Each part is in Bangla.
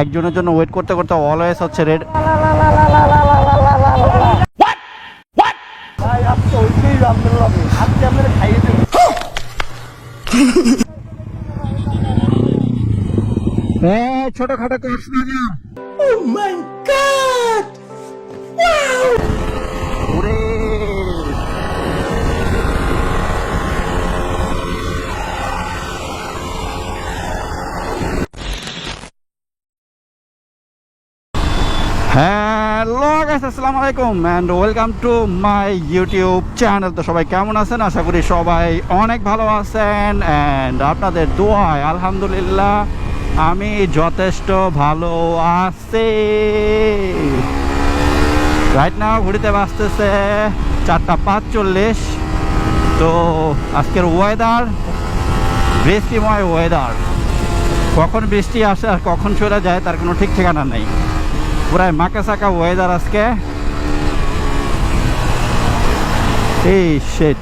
একজনের জন্য ওয়েট করতে করতে অলওয়েজ হচ্ছে রেড। ছোটখাটো Cox's Bazar. Oh my God! Wow! ওরে হ্যালো গাইস, আসসালামু আলাইকুম and welcome to my YouTube channel. তো সবাই কেমন আছেন? আশা করি সবাই অনেক ভালো আছেন এন্ড আপনাদের দোয়ায় আলহামদুলিল্লাহ আমি যথেষ্ট ভালো আছি। রাইট নাও ঘুরিতে বাজতেছে 4:45। তো আজকের ওয়েদার বৃষ্টিময় ওয়েদার, কখন বৃষ্টি আসে আর কখন চলে যায় তার কোনো ঠিক ঠিকানা নেই। পুরাই মাকা সাকা ওয়েদার আজকে। এই শিট,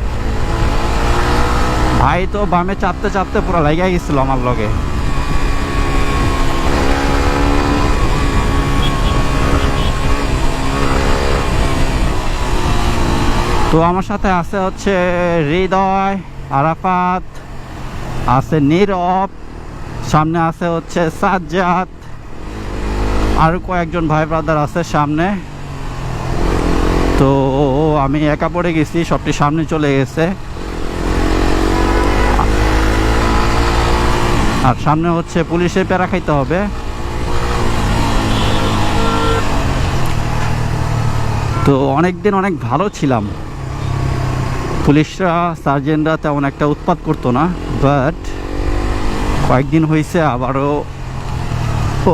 ভাই তো বামে চাপতে চাপতে পুরো লাগিয়ে গেছিল আমার লগে। তো আমার সাথে আছে হচ্ছে হৃদয়, আরাফাত, আছে নীরব, সামনে আছে হচ্ছে সাজ্জাদ, আর কয়েকজন ভাই ব্রাদার আছে সামনে। তো আমি একা পড়ে গেছি, সবটি সামনে চলে গেছে। আর সামনে হচ্ছে পুলিশের প্যারা খাইতে হবে। তো অনেকদিন অনেক ভালো ছিলাম, পুলিশরা সার্জেন্টরা তেমন একটা উৎপাত করতো না, বাট কয়েকদিন হয়েছে আবারও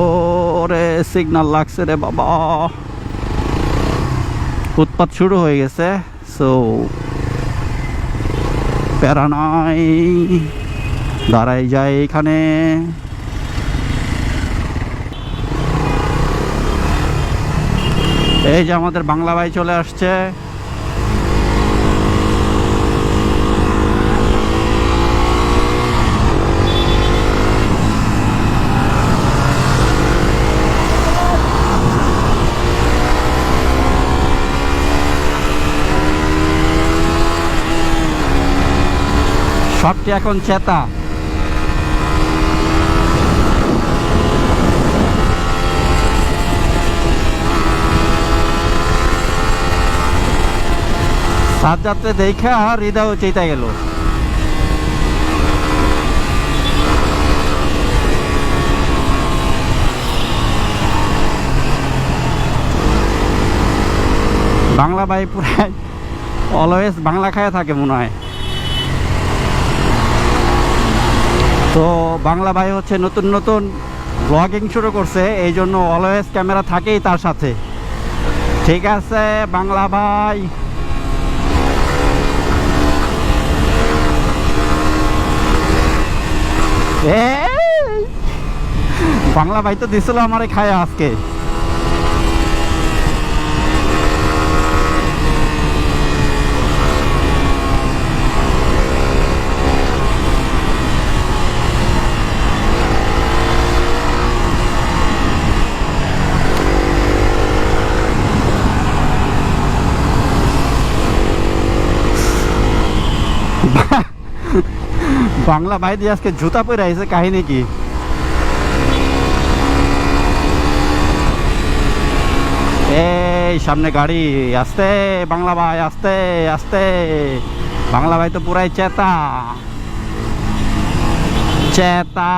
ওরে সিগন্যাল লাগছে রে বাবা, উৎপাত শুরু হয়ে গেছে। সো প্যারা নাই, দাঁড়াই যায় এখানে। এই যে আমাদের বাংলা ভাই চলে আসছে। সবটি এখন চেতা। সাজ্জাদকে দেখা হৃদয় চেতা গেল। বাংলা ভাই পুরাই অলওয়েজ বাংলা খায় থাকে মনে হয়। তো বাংলা ভাই হচ্ছে নতুন নতুন ব্লগিং শুরু করছে, এই জন্য অলওয়েজ ক্যামেরা থাকেই তার সাথে। ঠিক আছে বাংলা ভাই, বাংলা ভাই তো দিছিল আমারে খায় আজকে। বাংলা ভাই দিয়ে আজকে জুতা পরে আইছে, কাহিনী কি? এই সামনে গাড়ি, আস্তে বাংলা ভাই, আস্তে আস্তে। বাংলা ভাই তো পুরাই চেতা চেতা।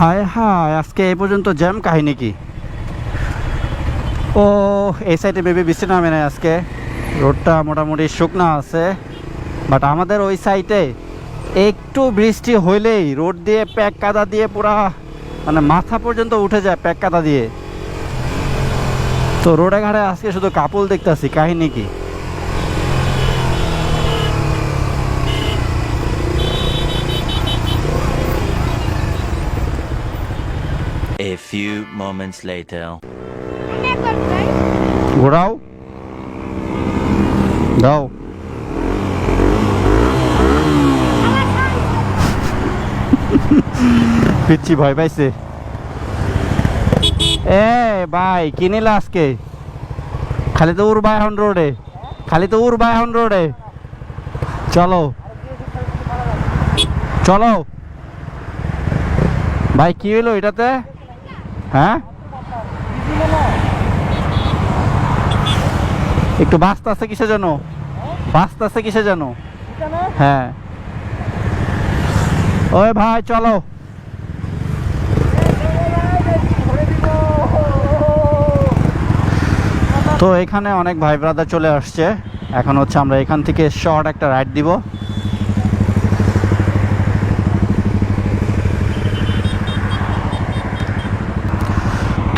আয় হায়, আজকে এই পর্যন্ত জ্যাম কাহিনী কি? ও, এই সাইডে বেবি বৃষ্টি নামে নাই আজকে, রোডটা মোটামুটি শুকনা আছে। বাট আমাদের ওই সাইডে একটু বৃষ্টি হইলেই রোড দিয়ে প্যাক কাদা দিয়ে পুরা মানে মাথা পর্যন্ত উঠে যায় প্যাক কাদা দিয়ে। তো রোডে ঘাটে আজকে শুধু কাপল দেখতেছি, কাহিনী কি? A few moments later. ঘোরাও দাও। পিচ্ছি ভয় পাইছে। এ ভাই কি নিলা আজকে? খালি তো উড়বা এখন রোডে, খালি তো উড়বা এখন রোডে। চলো চলো ভাই, কি হলো এটাতে? হ্যাঁ, একটু বাস্তা আছে কিসে জানো, বাস্তা আছে কিসে জানো? হ্যাঁ ওই ভাই চলো। তো এখানে অনেক ভাই ব্রাদার চলে আসছে। এখন হচ্ছে আমরা এখান থেকে শর্ট একটা রাইড দিব।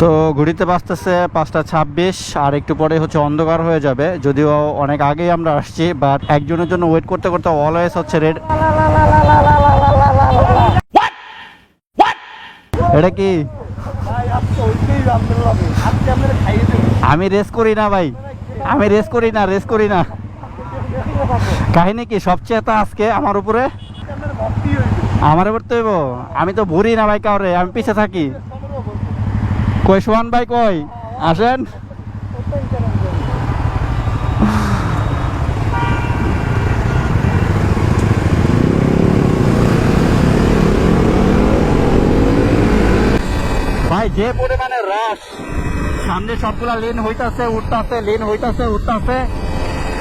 তো ঘুরিতে বাজতেছে 5:26, আর একটু পরে হচ্ছে অন্ধকার হয়ে যাবে। যদিও অনেক আগেই আমরা আসছি, বাট একজনের জন্য ওয়েট করতে করতে অলওয়েজ হচ্ছে রেড। এটা কি? আমি রেস করি না ভাই, আমি রেস করি না, রেস করি না। কাহিনী কি? সবচেয়ে তা আজকে আমার উপরে, আমার উপর তো হইব। আমি তো ভরি না ভাই কাউরে, আমি পিছে থাকি। কই সোহান ভাই, কই আসেন। ভাই যে পরিমাণে রাশ, সামনে সবগুলা লেন হইতাছে উঠতাছে, লেন হইতাছে উঠতাছে,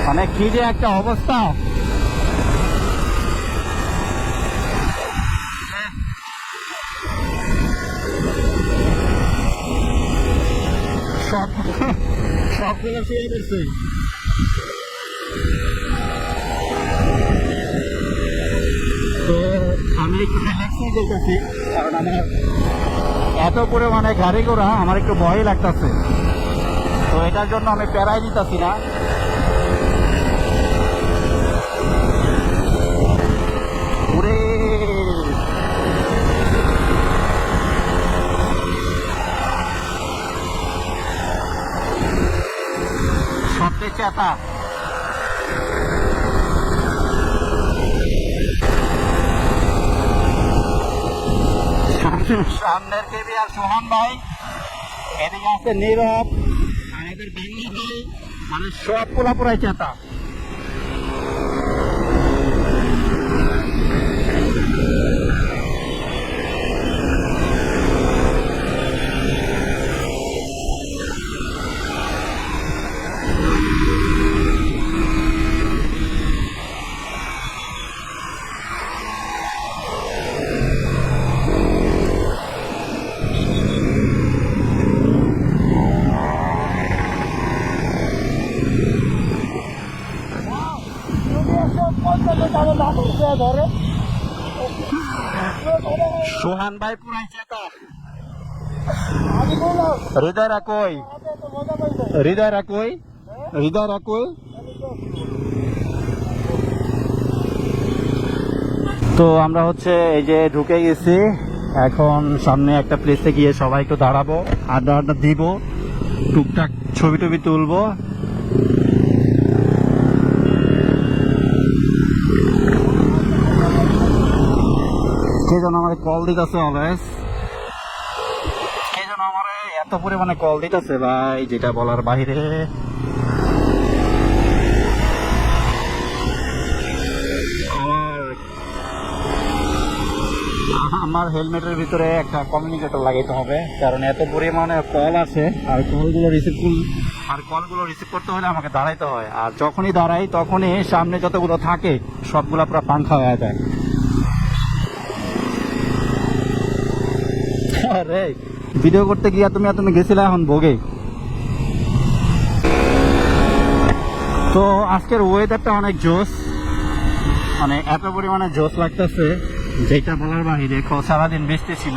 মানে কি যে একটা অবস্থা। সবগুলো শুয়ে পড়ছে। তো আমি একটু রিল্যাক্স নিয়ে যেতেছি, কারণ আমার এত পরিমাণে গাড়ি ঘোড়া, আমার একটু ভয় লাগতেছে। তো এটার জন্য আমি প্যারাই দিতেছি না। সবচেয়ে চেতা সামনের কেবি আর সোহান ভাই, এদিকে আছে নীরব, আর এদের বাংলা ভাই, মানে সব পুরাই চেতা। সোহান ভাই পুরাই চেতা। হৃদয় রাখই, হৃদয় রাখই, হৃদয় রাখই। তো আমরা হচ্ছে এই যে ঢুকে গেছি। এখন সামনে একটা প্লেসে গিয়ে সবাই একটু দাঁড়াবো, আড্ডা আড্ডা দিব, টুকটাক ছবি টবি তুলবো। কে যেন আমার কল দিতেছে অলওয়েজ, কে যেন আমার এত পরিমাণে কল দিতেছে ভাই, যেটা বলার বাইরে। আমার হেলমেটের ভিতরে একটা কমিউনিকেটর লাগাইতে হবে, কারণ এত পরিমাণে কল আছে, আর কলগুলো রিসিভ করতে হলে আমাকে দাঁড়াইতে হয়। আর যখনই দাঁড়াই তখনই সামনে যতগুলো থাকে সবগুলো পুরো পাংখা হয়ে যায়। আরে ভিডিও করতে গিয়া তুমি গেছিলে এখন ভোগে। তো আজকের ওয়েদারটা অনেক জোস, মানে এত পরিমাণে জোস লাগতেছে যেটা বলার বাহিরে। সারাদিন বৃষ্টি ছিল,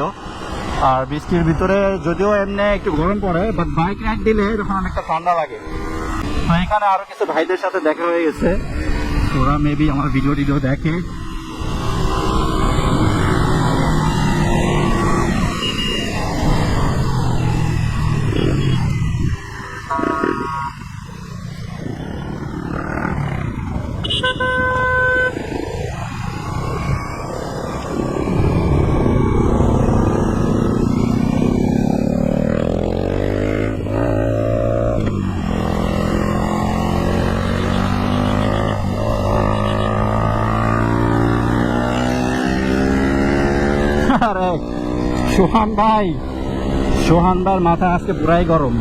আর বৃষ্টির ভিতরে যদিও এমনি একটু গরম পড়ে, বাট বাইক রাইড দিলে তখন অনেকটা ঠান্ডা লাগে। তো এখানে আরো কিছু ভাইদের সাথে দেখা হয়ে গেছে, ওরা মেবি আমার ভিডিও টিডিও দেখে। আরে সোহান ভাইয়ের মাথা আজকে পুরাই গরম।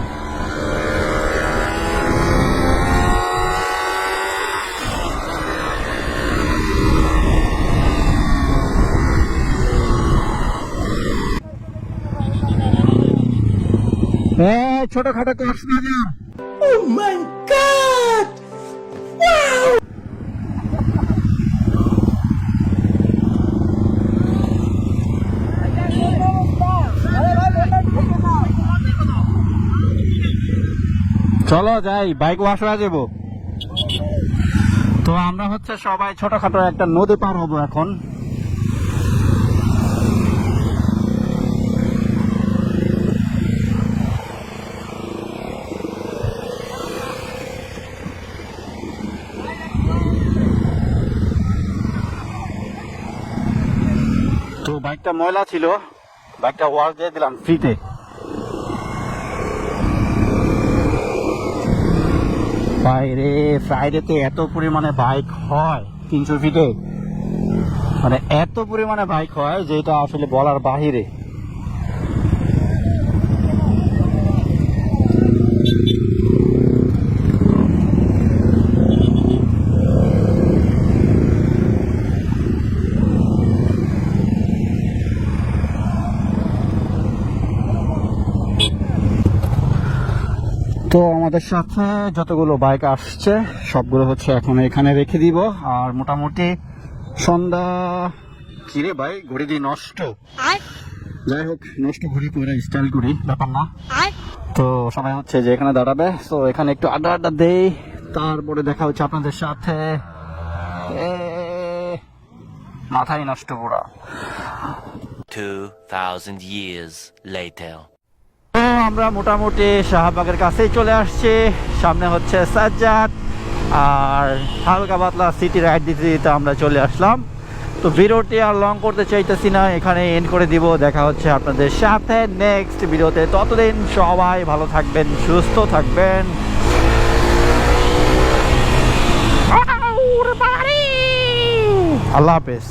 ছোটখাটো Cox's Bazar. Oh my God! Wow! চলো যাই, বাইক ওয়াশ হয়ে যাবো। তো আমরা হচ্ছে সবাই ছোটখাটো একটা নদী পার হবো এখন। তো বাইকটা ময়লা ছিল, বাইকটা ওয়াশ দিয়ে দিলাম ফ্রিতে। বাইরে ফ্রাইডেতে এত পরিমাণে বাইক হয় 300 ফিটে, মানে এত পরিমাণে বাইক হয় যেটা আসলে বলার বাহিরে। তো আমাদের সাথে যতগুলো বাইক আসছে সবগুলো হচ্ছে এখন এখানে রেখে দিব। আর মোটামুটি সন্ধ্যা, কিরে ভাই ঘড়ি দিয়ে নষ্ট, যাই হোক নষ্ট ঘড়ি করে স্টাইল করি, ব্যাপার না। তো সবাই হচ্ছে যে এখানে দাঁড়াবে, তো এখানে একটু আড্ডা দেই, তারপরে দেখা হচ্ছে আপনাদের সাথে। মাথায় নষ্ট পুরা। 2000 years later. তো আমরা মোটামুটি শাহবাগের কাছেই চলে আসছি। সামনে হচ্ছে সাজ্জাদ, আর হালকা পাতলা সিটি রাইড দিতে দিতে আমরা চলে আসলাম। তো ভিডিওটি আর লং করতে চাইতেছি না, এখানে এন্ড করে দিব। দেখা হচ্ছে আপনাদের সাথে নেক্সট ভিডিওতে। ততদিন সবাই ভালো থাকবেন, সুস্থ থাকবেন। আল্লাহ হাফেজ।